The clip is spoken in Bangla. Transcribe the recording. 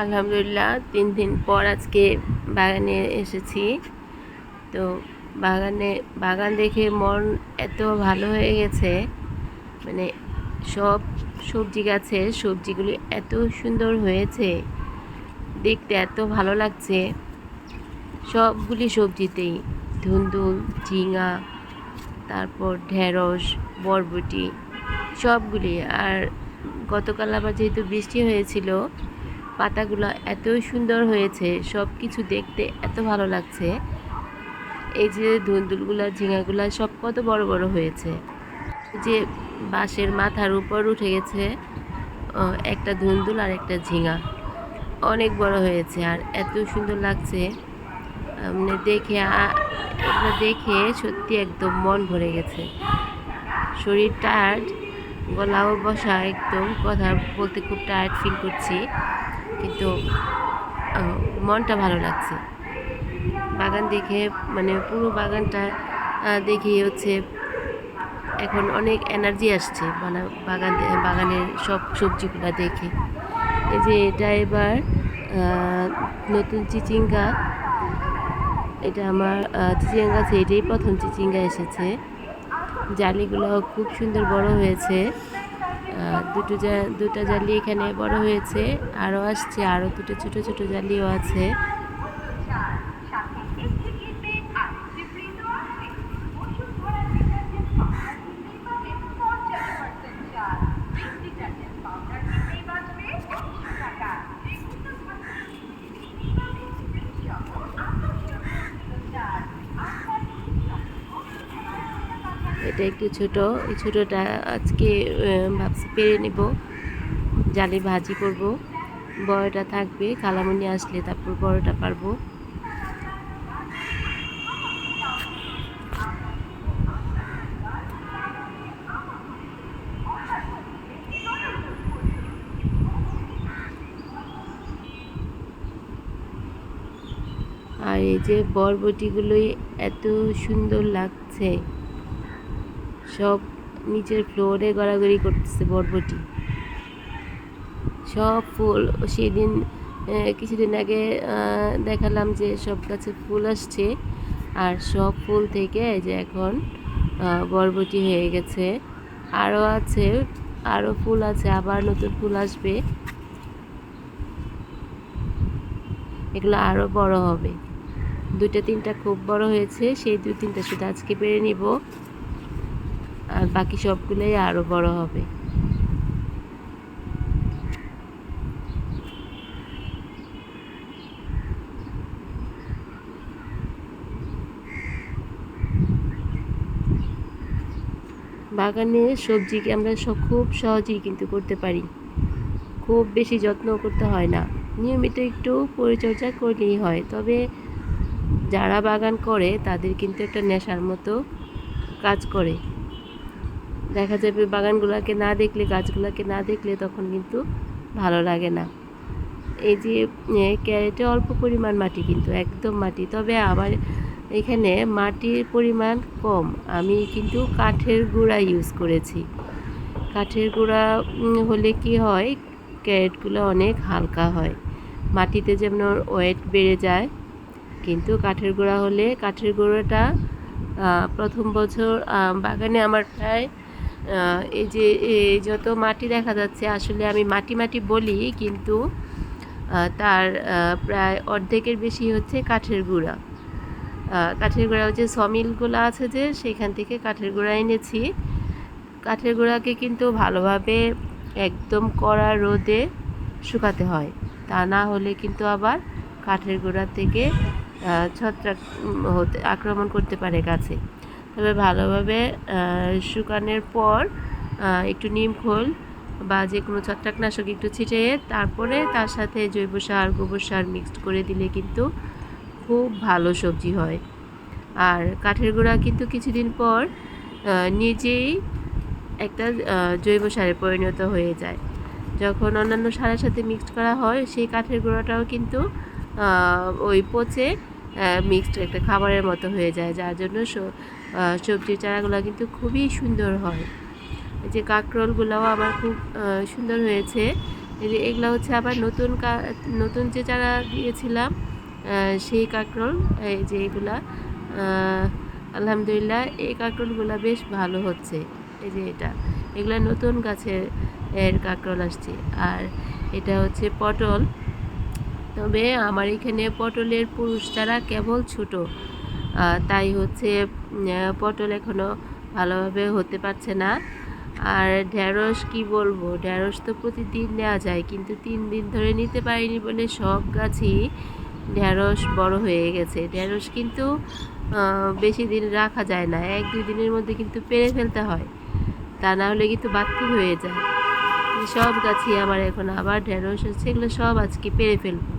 আলহামদুলিল্লাহ ৩ দিন পর আজকে বাগানে এসেছি। তো বাগান দেখে মন এত ভালো হয়ে গেছে, মানে সব সবজি গাছের সবজিগুলি এত সুন্দর হয়েছে, দেখতে এত ভালো লাগছে। সবগুলি সবজিতেই ধুন্দুল, ঝিঙা, তারপর ঢেঁড়স, বরবটি সবগুলি। আর গতকাল আবার যেহেতু বৃষ্টি হয়েছিল, পাতাগুলো এত সুন্দর হয়েছে, সব কিছু দেখতে এত ভালো লাগছে। এই যে ধুন্দুলগুলা, ঝিঙাগুলা সব কত বড় বড় হয়েছে, যে বাঁশের মাথার উপর উঠে গেছে একটা ধুন্দুল আর একটা ঝিঙা, অনেক বড় হয়েছে আর এত সুন্দর লাগছে। মানে এগুলো দেখে সত্যি একদম মন ভরে গেছে। শরীর টায়ার্ড, গলাও বসা, একদম কথা বলতে খুব টায়ার্ড ফিল করছি, কিন্তু মনটা ভালো লাগছে। বাগান দেখে, মানে পুরো বাগানটা দেখে হচ্ছে এখন অনেক এনার্জি আসছে বাগানের সব সবজিগুলো দেখে। এই যে এটা এবার নতুন চিচিঙ্গা, এটা আমার চিচিঙ্গা গাছে এটাই প্রথম চিচিঙ্গা এসেছে। জালিগুলো খুব সুন্দর বড় হয়েছে, দুটা জালি এখানে বড় হয়েছে, আরও আসছে, আরও দুটো ছোট ছোট জালিও আছে। এটা একটু ছোট, এই ছোটোটা আজকে ভাবছি পেরে নেব, জালি ভাজি করব। বড়টা থাকবে, খালামুনি আসলে তারপর বড়টা পারবো। আর এই যে বরবটিগুলোই এত সুন্দর লাগছে, সব নিচের ফ্লোরে গড়াগড়ি করতেছে বরবটি। সব ফুল সেদিন কিছুদিন আগে দেখালাম যে সব গাছে ফুল আসছে, আর সব ফুল থেকে এই যে এখন বরবটি হয়ে গেছে। আরও আছে, আরও ফুল আছে, আবার নতুন ফুল আসবে, এগুলো আরও বড় হবে। দুটা তিনটা খুব বড় হয়েছে, সেই 2-3টা শুধু আজকে পেরে নিব, আর বাকি সবগুলোই আরও বড় হবে। বাগানে সবজিকে আমরা খুব সহজেই কিন্তু করতে পারি, খুব বেশি যত্ন করতে হয় না, নিয়মিত একটু পরিচর্যা করলেই হয়। তবে যারা বাগান করে তাদের কিন্তু একটা নেশার মতো কাজ করে। দেখা যাবে বাগানগুলোকে না দেখলে, গাছগুলোকে না দেখলে তখন কিন্তু ভালো লাগে না। এই যে ক্যারেটে অল্প পরিমাণ মাটি, কিন্তু একদম মাটি, তবে আবার এখানে মাটির পরিমাণ কম। আমি কিন্তু কাঠের গুঁড়া ইউজ করেছি। কাঠের গুঁড়া হলে কি হয়, ক্যারেটগুলো অনেক হালকা হয়, মাটিতে যেমন ওয়েট বেড়ে যায়, কিন্তু কাঠের গুঁড়া হলে, কাঠের গুঁড়োটা প্রথম বছর বাগানে আমার প্রায় এই যে যত মাটি দেখা যাচ্ছে, আসলে আমি মাটি মাটি বলি, কিন্তু তার প্রায় অর্ধেকের বেশি হচ্ছে কাঠের গুঁড়া। কাঠের গুঁড়া যে সমিলগুলো আছে, যে সেখান থেকে কাঠের গুঁড়া এনেছি। কাঠের গুঁড়াকে কিন্তু ভালোভাবে একদম কড়া রোদে শুকাতে হয়, তা না হলে কিন্তু আবার কাঠের গুঁড়া থেকে ছত্রাক আক্রমণ করতে পারে গাছে। তবে ভালোভাবে শুকানোর পর একটু নিম খোল বা যে কোনো ছত্রাকনাশক একটু ছিটিয়ে তারপরে তার সাথে জৈব সার, গোবর সার মিক্সড করে দিলে কিন্তু খুব ভালো সবজি হয়। আর কাঠের গুঁড়া কিন্তু কিছুদিন পর নিজেই একটা জৈব সারে পরিণত হয়ে যায়। যখন অন্যান্য সারের সাথে মিক্সড করা হয়, সেই কাঠের গুঁড়াটাও কিন্তু ওই পচে মিক্সড একটা খাবারের মতো হয়ে যায়, যার জন্য সবজির চারাগুলো কিন্তু খুবই সুন্দর হয়। যে কাঁকরোলগুলোও আবার খুব সুন্দর হয়েছে, এই যে এগুলো হচ্ছে আবার নতুন যে চারা দিয়েছিলাম সেই কাঁকরোল। এই যে এগুলা আলহামদুলিল্লাহ এই কাঁকরোলগুলো বেশ ভালো হচ্ছে। এই যে এগুলা নতুন গাছের কাঁকরোল আসছে। আর এটা হচ্ছে পটল। তবে আমার এখানে পটলের পুরুষ চারা কেবল ছোট, তাই হচ্ছে পটল এখনও ভালোভাবে হতে পারছে না। আর ঢ্যাঁড়স কি বলবো, ঢ্যাঁড়স তো প্রতিদিন নেওয়া যায়, কিন্তু 3 দিন ধরে নিতে পারিনি বলে সব গাছই ঢ্যাঁড়স বড় হয়ে গেছে। ঢ্যাঁড়স কিন্তু বেশি দিন রাখা যায় না, 1-2 দিনের মধ্যে কিন্তু পেরে ফেলতে হয়, তা না হলে কিন্তু বাতি হয়ে যায়। সব গাছই আমার এখন আবার ঢ্যাঁড়স হচ্ছে, এগুলো সব আজকে পেরে ফেলবো।